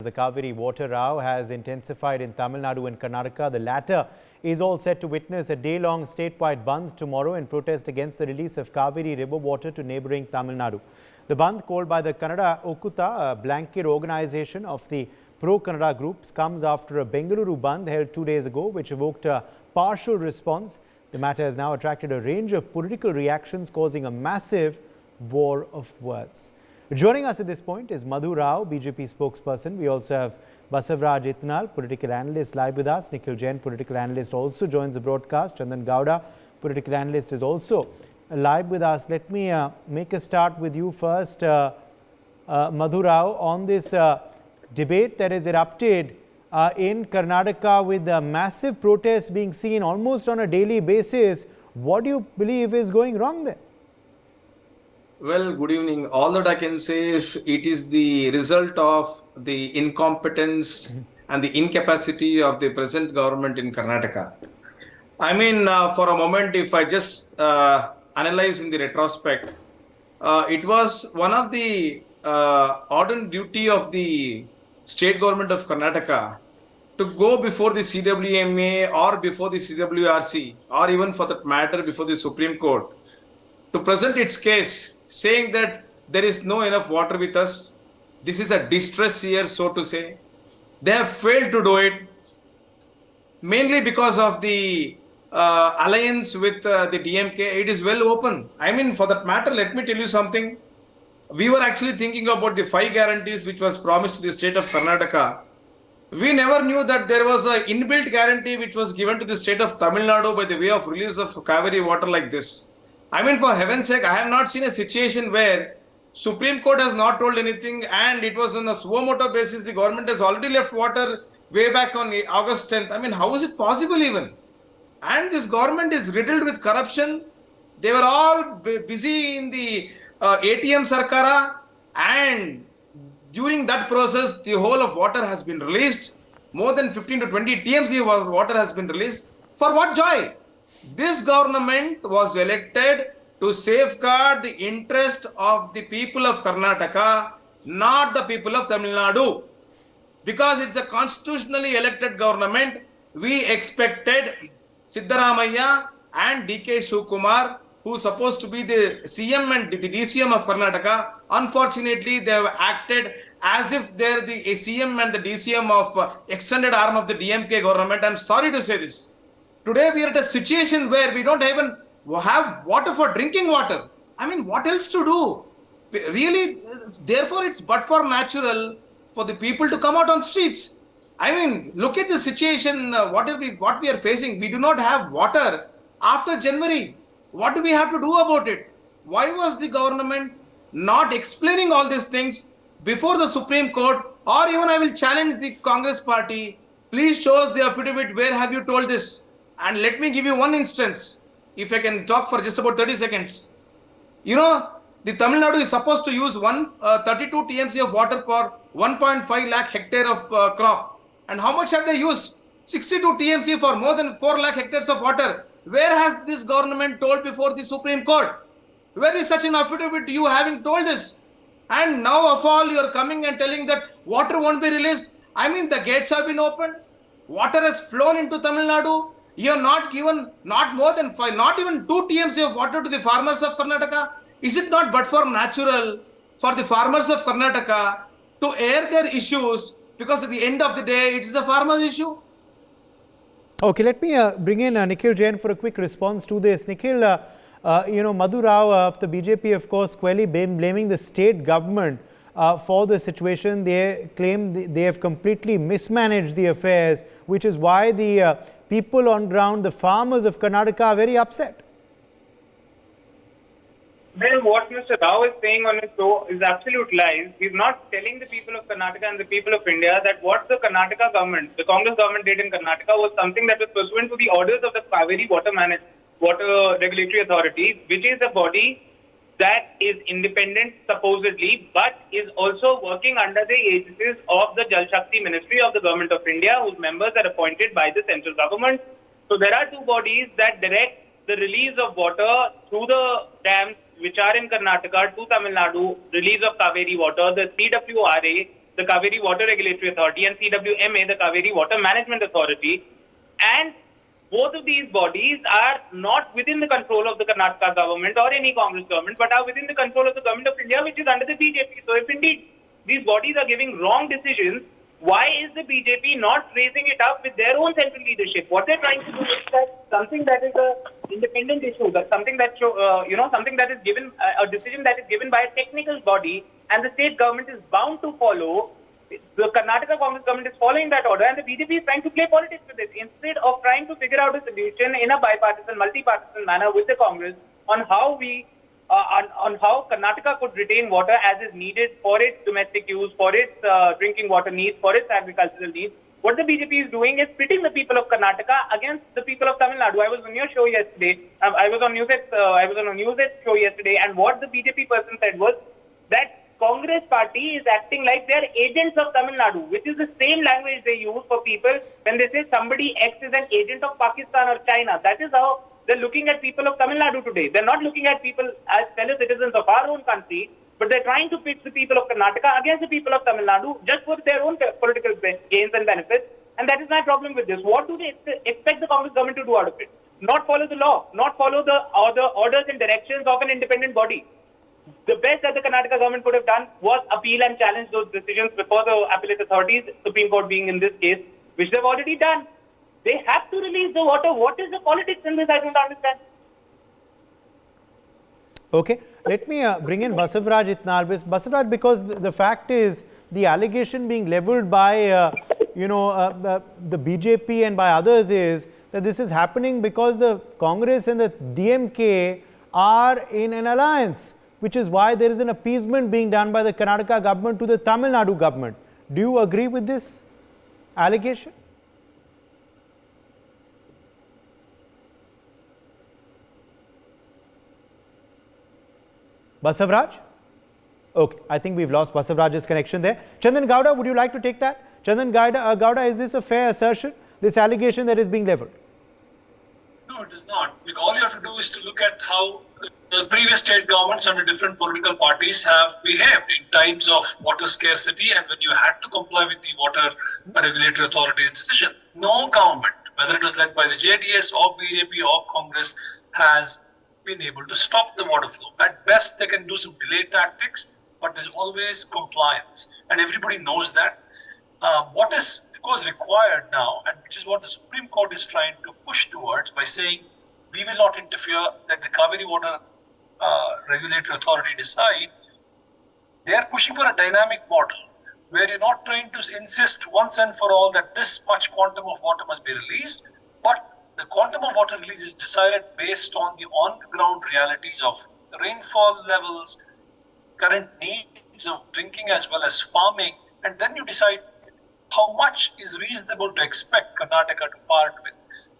The Cauvery Water row has intensified in Tamil Nadu and Karnataka. The latter is all set to witness a day-long statewide bandh tomorrow in protest against the release of Cauvery river water to neighbouring Tamil Nadu. The bandh, called by the Kannada Okkuta, a blanket organisation of the pro-Kannada groups, comes after a Bengaluru bandh held 2 days ago, which evoked a partial response. The matter has now attracted a range of political reactions, causing a massive war of words. Joining us at this point is Madhu Rao, BJP spokesperson. We also have Basavaraj Itnal, political analyst, live with us. Nikhil Jain, political analyst, also joins the broadcast. Chandan Gowda, political analyst, is also live with us. Let me make a start with you first, Madhu Rao, on this debate that has erupted in Karnataka with massive protests being seen almost on a daily basis. What do you believe is going wrong there? Well, good evening. All that I can say is it is the result of the incompetence and the incapacity of the present government in Karnataka. I mean, for a moment, if I just analyze in the retrospect, it was one of the ardent duty of the state government of Karnataka to go before the CWMA or before the CWRC, or even for that matter before the Supreme Court, to present its case, saying that there is no enough water with us. This is a distress year, so to say. They have failed to do it, mainly because of the alliance with the DMK. It is well open. I mean, for that matter, let me tell you something. We were actually thinking about the 5 guarantees which was promised to the state of Karnataka. We never knew that there was an inbuilt guarantee which was given to the state of Tamil Nadu by the way of release of Cauvery water like this. I mean, for heaven's sake, I have not seen a situation where Supreme Court has not told anything and it was on a suo motu basis. The government has already left water way back on August 10th. I mean, how is it possible even? And this government is riddled with corruption. They were all busy in the ATM Sarkara, and during that process, the whole of water has been released. More than 15 to 20 TMC of water has been released. For what joy? This government was elected to safeguard the interest of the people of Karnataka, not the people of Tamil Nadu. Because it's a constitutionally elected government, we expected Siddaramaiah and DK Shivakumar, who is supposed to be the CM and the DCM of Karnataka. Unfortunately, they have acted as if they're the CM and the DCM of extended arm of the DMK government. I'm sorry to say this. Today, we are at a situation where we don't even have water for drinking water. I mean, what else to do? Really, therefore, it's but for natural for the people to come out on streets. I mean, look at the situation, what we are facing. We do not have water after January. What do we have to do about it? Why was the government not explaining all these things before the Supreme Court? Or even I will challenge the Congress party. Please show us the affidavit. Where have you told this? And let me give you one instance, if I can talk for just about 30 seconds. You know, the Tamil Nadu is supposed to use 32 TMC of water for 1.5 lakh hectare of crop. And how much have they used? 62 TMC for more than 4 lakh hectares of water. Where has this government told before the Supreme Court? Where is such an affidavit you having told this? And now of all you are coming and telling that water won't be released. I mean, the gates have been opened. Water has flown into Tamil Nadu. You have not given not more than 5, not even 2 TMC of water to the farmers of Karnataka. Is it not but for natural for the farmers of Karnataka to air their issues, because at the end of the day, it is a farmer's issue? Okay, let me bring in Nikhil Jain for a quick response to this. Nikhil, Madhu Rao of the BJP, of course, squarely blaming the state government for the situation. They claim they have completely mismanaged the affairs, which is why the people on ground, the farmers of Karnataka, are very upset. Well, what Mr. Rao is saying on his show is absolute lies. He's not telling the people of Karnataka and the people of India that what the Karnataka government, the Congress government did in Karnataka was something that was pursuant to the orders of the Cauvery Water Regulatory Authority, which is a body that is independent supposedly, but is also working under the aegis of the Jal Shakti Ministry of the Government of India, whose members are appointed by the central government. So there are two bodies that direct the release of water through the dams which are in Karnataka to Tamil Nadu, release of Cauvery water, the CWRA, the Cauvery Water Regulatory Authority, and CWMA, the Cauvery Water Management Authority. And both of these bodies are not within the control of the Karnataka government or any Congress government, but are within the control of the government of India, which is under the BJP. So if indeed these bodies are giving wrong decisions, why is the BJP not raising it up with their own central leadership? What they're trying to do is that something that is an independent issue, that something that something that is given, a decision that is given by a technical body, and the state government is bound to follow. The Karnataka Congress government is following that order, and the BJP is trying to play politics with it instead of trying to figure out a solution in a bipartisan, multi-partisan manner with the Congress on how on how Karnataka could retain water as is needed for its domestic use, for its drinking water needs, for its agricultural needs. What the BJP is doing is pitting the people of Karnataka against the people of Tamil Nadu. I was on your show yesterday. I was on NewsX. I was on a NewsX show yesterday, and what the BJP person said was that Congress party is acting like they are agents of Tamil Nadu, which is the same language they use for people when they say somebody X is an agent of Pakistan or China. That is how they're looking at people of Tamil Nadu today. They're not looking at people as fellow citizens of our own country, but they're trying to pit the people of Karnataka against the people of Tamil Nadu just for their own political gains and benefits. And that is my problem with this. What do they expect the Congress government to do out of it? Not follow the law, not follow the orders and directions of an independent body. The best that the Karnataka government could have done was appeal and challenge those decisions before the appellate authorities, Supreme Court being in this case, which they've already done. They have to release the water. What is the politics in this? I don't understand. Okay, let me bring in Basavaraj Itnar. Basavaraj, because the fact is, the allegation being levelled by, the BJP and by others is that this is happening because the Congress and the DMK are in an alliance, which is why there is an appeasement being done by the Karnataka government to the Tamil Nadu government. Do you agree with this allegation? Basavaraj? Okay, I think we've lost Basavaraj's connection there. Chandan Gowda, would you like to take that? Chandan Gowda, is this a fair assertion, this allegation that is being levelled? No, it is not. All you have to do is to look at how the previous state governments under different political parties have behaved in times of water scarcity and when you had to comply with the Water Regulatory Authority's decision. No government, whether it was led by the JDS or BJP or Congress, has been able to stop the water flow. At best, they can do some delay tactics, but there's always compliance. And everybody knows that. What is, of course, required now, and which is what the Supreme Court is trying to push towards by saying, we will not interfere, let the Cauvery Water Regulatory Authority decide. They are pushing for a dynamic model where you're not trying to insist once and for all that this much quantum of water must be released, but the quantum of water release is decided based on the on-the-ground realities of rainfall levels, current needs of drinking as well as farming, and then you decide how much is reasonable to expect Karnataka to part with.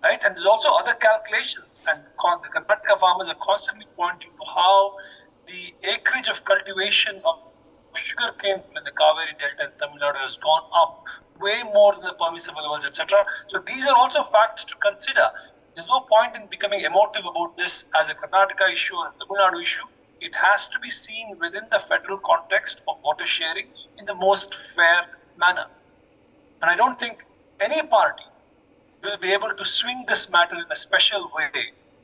Right? And there's also other calculations, and the Karnataka farmers are constantly pointing to how the acreage of cultivation of sugarcane in the Cauvery Delta in Tamil Nadu has gone up way more than the permissible levels, etc. So these are also facts to consider. There's no point in becoming emotive about this as a Karnataka issue or a Tamil Nadu issue. It has to be seen within the federal context of water sharing in the most fair manner. And I don't think any party will be able to swing this matter in a special way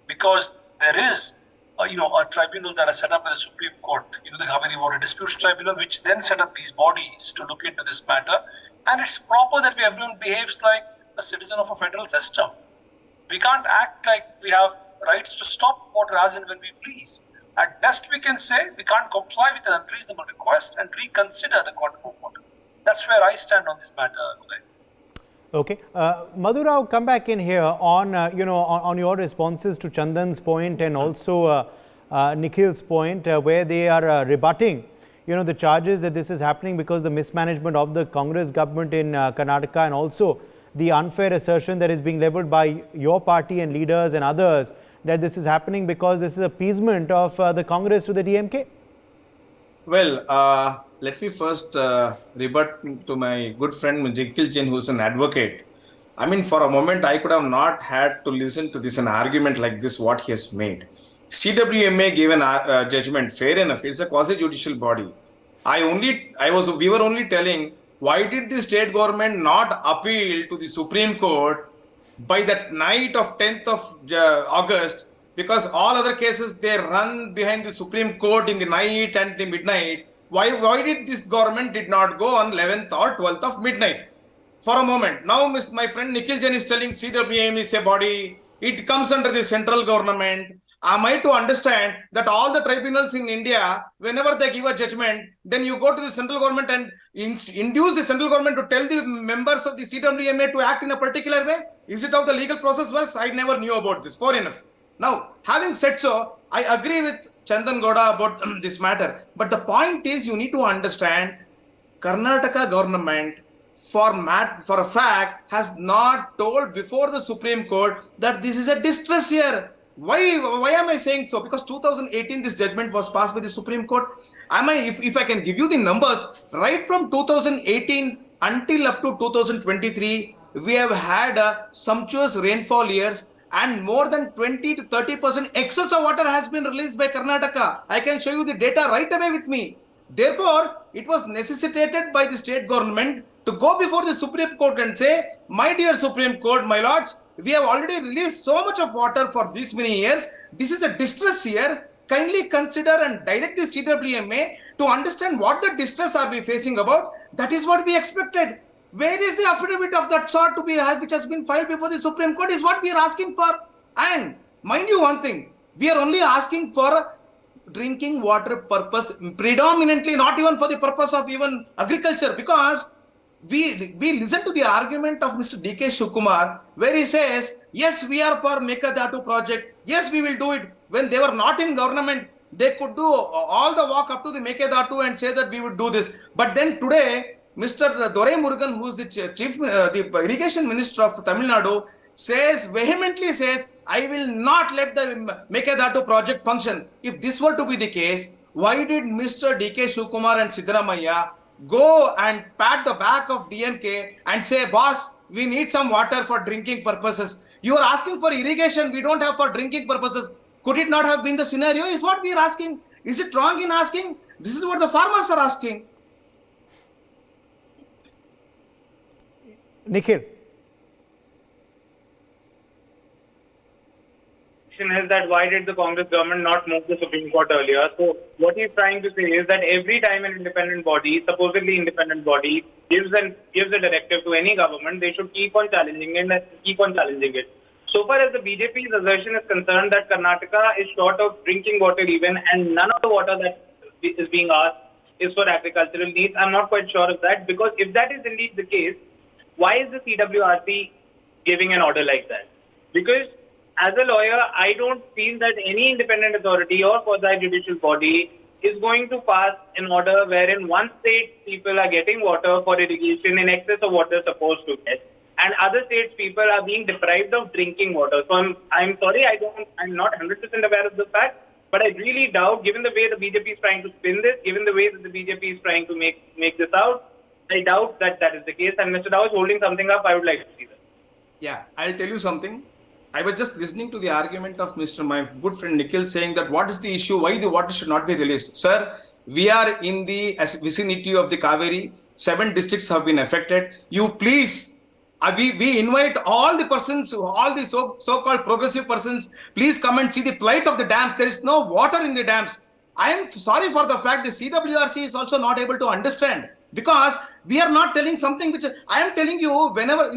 because there is a tribunal that is set up by the Supreme Court, the Cauvery Water Disputes Tribunal, which then set up these bodies to look into this matter. And it's proper that everyone behaves like a citizen of a federal system. We can't act like we have rights to stop water as and when we please. At best, we can say we can't comply with an unreasonable request and reconsider the quantum of water. That's where I stand on this matter, Uday. Okay, Madhurao, come back in here on on your responses to Chandan's point and also Nikhil's point, where they are rebutting, the charges that this is happening because the mismanagement of the Congress government in Karnataka, and also the unfair assertion that is being levelled by your party and leaders and others that this is happening because this is appeasement of the Congress to the DMK. Well, let me first rebut to my good friend Nikhil Jain, who's an advocate. I mean, for a moment, I could have not had to listen to an argument like this, what he has made. CWMA gave a judgment, fair enough. It's a quasi-judicial body. We were only telling why did the state government not appeal to the Supreme Court by that night of 10th of August? Because all other cases, they run behind the Supreme Court in the night and the midnight. Why did this government did not go on 11th or 12th of midnight? For a moment. Now, my friend Nikhil Jain is telling CWMA is a body. It comes under the central government. Am I to understand that all the tribunals in India, whenever they give a judgment, then you go to the central government and induce the central government to tell the members of the CWMA to act in a particular way? Is it how the legal process works? I never knew about this. Fair enough. Now, having said so, I agree with Chandan Gowda about this matter. But the point is, you need to understand, Karnataka government, for a fact, has not told before the Supreme Court that this is a distress year. Why am I saying so? Because 2018, this judgment was passed by the Supreme Court. If I can give you the numbers, right from 2018 until up to 2023, we have had sumptuous rainfall years, and more than 20 to 30% excess of water has been released by Karnataka. I can show you the data right away with me. Therefore, it was necessitated by the state government to go before the Supreme Court and say, my dear Supreme Court, my lords, we have already released so much of water for these many years. This is a distress year. Kindly consider and direct the CWMA to understand what the distress are we facing about. That is what we expected. Where is the affidavit of that sort to be which has been filed before the Supreme Court is what we are asking for. And mind you one thing, we are only asking for drinking water purpose predominantly, not even for the purpose of even agriculture, because we listen to the argument of Mr. D.K. Shivakumar, where he says, yes, we are for Mekadatu project. Yes, we will do it. When they were not in government, they could do all the walk up to the Mekadatu and say that we would do this. But then today, Mr. Dore Murugan, who is the irrigation minister of Tamil Nadu, vehemently says, I will not let the Mekadatu project function. If this were to be the case, why did Mr. D.K. Shivakumar and Siddaramaiah go and pat the back of DMK and say, boss, we need some water for drinking purposes? You are asking for irrigation, we don't have for drinking purposes. Could it not have been the scenario? Is what we are asking. Is it wrong in asking? This is what the farmers are asking. Nikhil. Is that why did the Congress government not move the Supreme Court earlier? So what he's trying to say is that every time an independent body, supposedly independent body, gives a directive to any government, they should keep on challenging it and keep on challenging it. So far as the BJP's assertion is concerned that Karnataka is short of drinking water even, and none of the water that is being asked is for agricultural needs, I'm not quite sure of that, because if that is indeed the case, why is the CWRC giving an order like that? Because as a lawyer, I don't feel that any independent authority or quasi-judicial body is going to pass an order wherein one state people are getting water for irrigation in excess of what they're supposed to get, and other states people are being deprived of drinking water. So I'm sorry, I'm not 100% aware of the fact, but I really doubt, given the way the BJP is trying to spin this, given the way that the BJP is trying to make this out, I doubt that that is the case. And Mr. Dow is holding something up. I would like to see that. Yeah, I'll tell you something. I was just listening to the argument of my good friend Nikhil saying that what is the issue, why the water should not be released. Sir, we are in the vicinity of the Cauvery. 7 districts have been affected. You please, we invite all the persons, all the so-called progressive persons, please come and see the plight of the dams. There is no water in the dams. I am sorry for the fact the CWRC is also not able to understand, because we are not telling something which I am telling you whenever,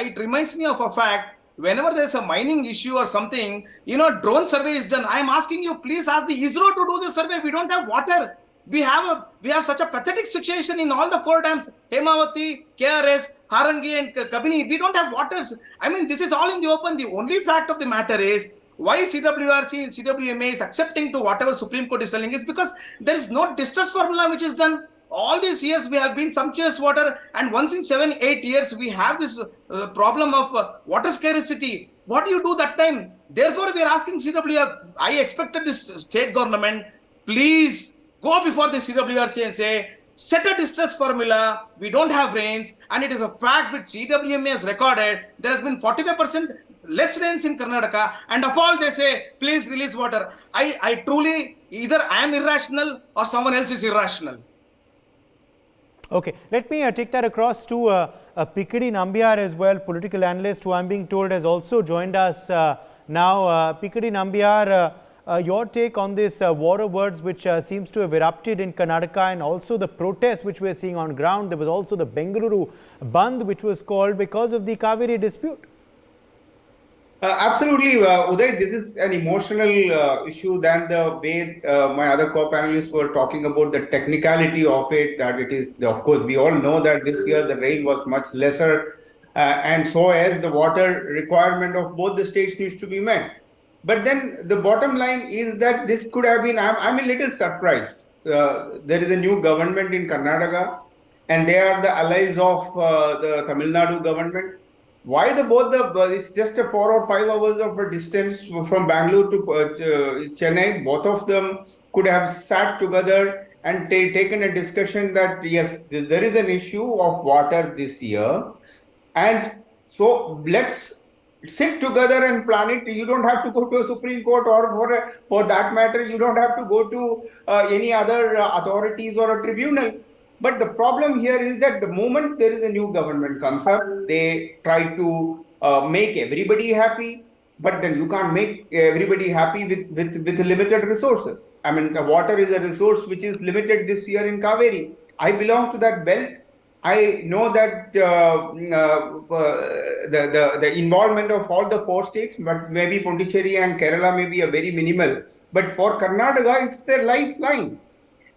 it reminds me of a fact. Whenever there is a mining issue or something, drone survey is done. I am asking you, please ask the ISRO to do the survey. We don't have water. We have such a pathetic situation in all the 4 dams, Hemavati, KRS, Harangi and Kabini. We don't have waters. I mean, this is all in the open. The only fact of the matter is why CWRC and CWMA is accepting to whatever Supreme Court is telling is because there is no distress formula which is done. All these years we have been sumptuous water, and once in 7-8 years we have this problem of water scarcity. What do you do that time? Therefore, we are asking CWR. I expected this state government, please go before the CWRC and say, set a distress formula. We don't have rains, and it is a fact which CWMA has recorded. There has been 45% less rains in Karnataka, and of all they say, please release water. I truly, either I am irrational or someone else is irrational. Okay, let me take that across to Pikadi Nambiar as well, political analyst who I'm being told has also joined us now. Pikadi Nambiar, your take on this war of words which seems to have erupted in Karnataka, and also the protests which we're seeing on ground. There was also the Bengaluru Bandh which was called because of the Cauvery dispute. Absolutely, Uday. This is an emotional issue than the way my other co-panelists were talking about the technicality of it. That it is, of course, we all know that this year the rain was much lesser, and so as the water requirement of both the states needs to be met. But then the bottom line is that this could have been. I'm a little surprised. There is a new government in Karnataka, and they are the allies of the Tamil Nadu government. Why it's just a 4 or 5 hours of a distance from Bangalore to Chennai. Both of them could have sat together and taken a discussion that yes, there is an issue of water this year, and so let's sit together and plan it. You don't have to go to a Supreme Court, or for that matter, you don't have to go to any other authorities or a tribunal. But the problem here is that the moment there is a new government comes up, they try to make everybody happy, but then you can't make everybody happy with limited resources. I mean, the water is a resource which is limited this year in Cauvery. I belong to that belt. I know that the involvement of all the 4 states, but maybe Pondicherry and Kerala may be a very minimal. But for Karnataka, it's their lifeline.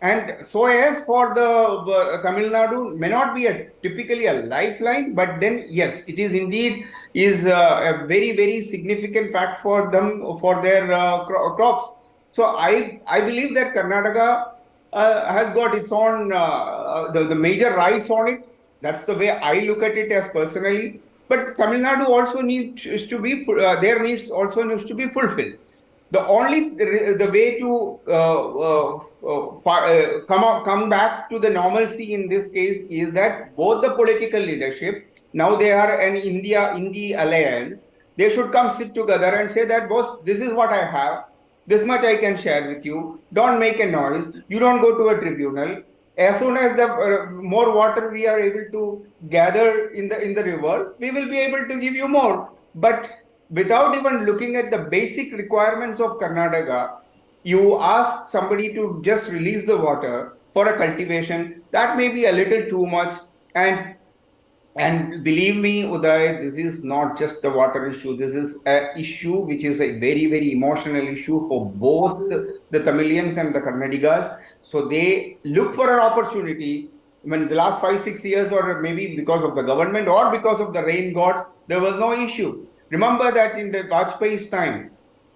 And so as for the Tamil Nadu, may not be typically a lifeline, but then yes, it is indeed a very, very significant fact for them, for their crops. So I believe that Karnataka has got its own the major rights on it. That's the way I look at it as personally. But Tamil Nadu also needs to be their needs also needs to be fulfilled. The only the way to come back to the normalcy in this case is that both the political leadership, now they are an India alliance, they should come sit together and say that, boss, this is what I have, this much I can share with you, don't make a noise, you don't go to a tribunal. As soon as the more water we are able to gather in the river, we will be able to give you more. But without even looking at the basic requirements of Karnataka, you ask somebody to just release the water for a cultivation, that may be a little too much. And believe me, Uday, this is not just a water issue. This is an issue which is a very, very emotional issue for both the Tamilians and the Karnataks. So they look for an opportunity. When the last 5-6 years, or maybe because of the government or because of the rain gods, there was no issue. Remember that in the Vajpayee's time,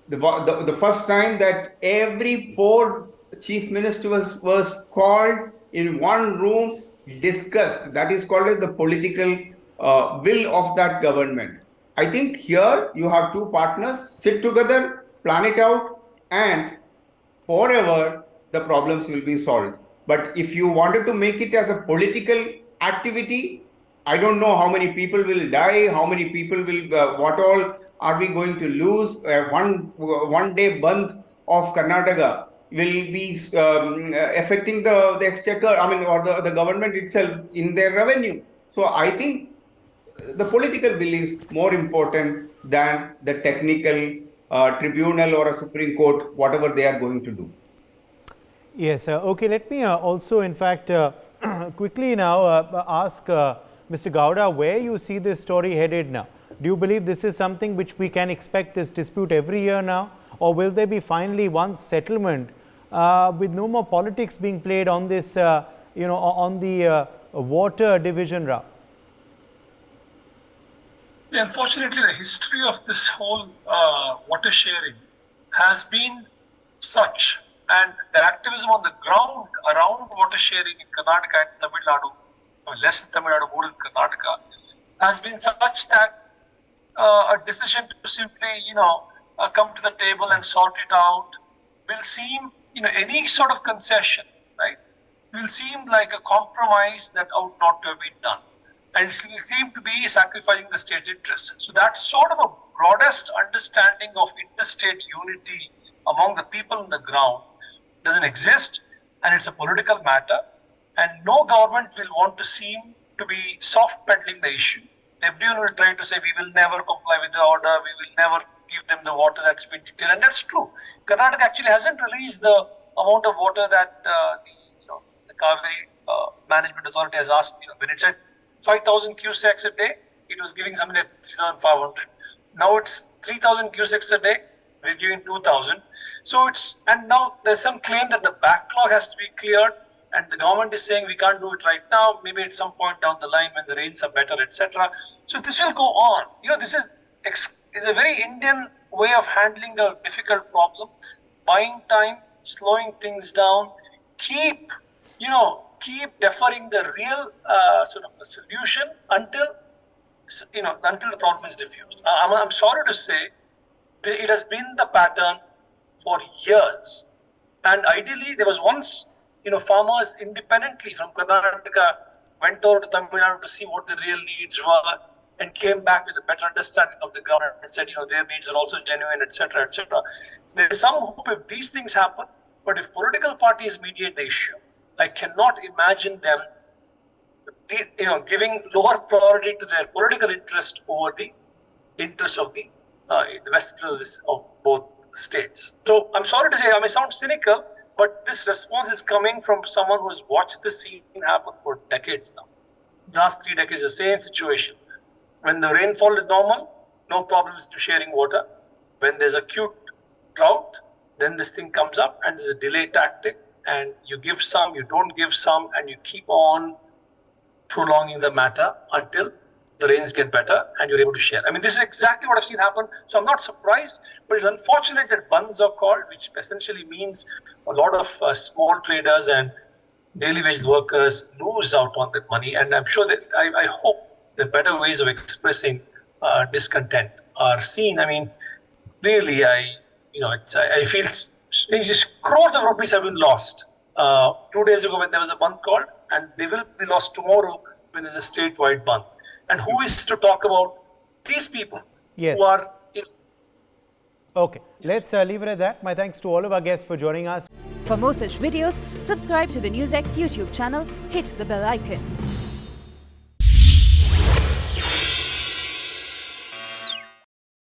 the first time that every 4 chief ministers was called in one room, discussed. That is called as the political will of that government. I think here you have 2 partners, sit together, plan it out, and forever the problems will be solved. But if you wanted to make it as a political activity, I don't know how many people will die, how many people will, what all are we going to lose. One day Bandh of Karnataka will be affecting the exchequer, or the government itself in their revenue. So I think the political will is more important than the technical tribunal or a Supreme Court, whatever they are going to do. Yes, okay, let me also in fact quickly now ask Mr. Gowda where you see this story headed now. Do you believe this is something which we can expect this dispute every year now, or will there be finally one settlement with no more politics being played on this, on the water division route? Unfortunately, the history of this whole water sharing has been such, and the activism on the ground around water sharing in Karnataka and Tamil Nadu, or less in Tamil Nadu, more in Karnataka, has been such that a decision to simply, come to the table and sort it out will seem, any sort of concession, right, will seem like a compromise that ought not to have been done. And it will seem to be sacrificing the state's interests. So that sort of a broadest understanding of interstate unity among the people on the ground doesn't exist, and it's a political matter. and no government will want to seem to be soft peddling the issue. Everyone will try to say we will never comply with the order, we will never give them the water that's been detailed, and that's true. Karnataka actually hasn't released the amount of water that the Cauvery Management Authority has asked. When it said 5,000 cusecs a day, it was giving something like 3,500. Now it's 3,000 cusecs a day, we're giving 2,000. So and now there's some claim that the backlog has to be cleared, and the government is saying we can't do it right now, maybe at some point down the line when the rains are better, etc. So this will go on. This is a very Indian way of handling a difficult problem, buying time, slowing things down, keep deferring the real sort of solution until the problem is diffused. I'm sorry to say, it has been the pattern for years. And ideally, there was once, farmers independently from Karnataka went over to Tamil Nadu to see what the real needs were and came back with a better understanding of the ground and said, their needs are also genuine, etc., etc. So there is some hope if these things happen, but if political parties mediate the issue, I cannot imagine them giving lower priority to their political interest over the interest of the best interest of both states. So I'm sorry to say, I may sound cynical, but this response is coming from someone who has watched this scene happen for decades now. Last 3 decades, the same situation. When the rainfall is normal, no problems to sharing water. When there's acute drought, then this thing comes up and there's a delay tactic, and you give some, you don't give some, and you keep on prolonging the matter until the rains get better and you're able to share. I mean, this is exactly what I've seen happen. So I'm not surprised, but it's unfortunate that bandhs are called, which essentially means a lot of small traders and daily wage workers lose out on that money. And I'm sure that I hope that better ways of expressing discontent are seen. I mean, really, I feel just crores of rupees have been lost 2 days ago when there was a bandh called, and they will be lost tomorrow when there's a statewide bandh. And who is to talk about these people who are... Okay, let's leave it at that. My thanks to all of our guests for joining us. For more such videos, subscribe to the NewsX YouTube channel, hit the bell icon.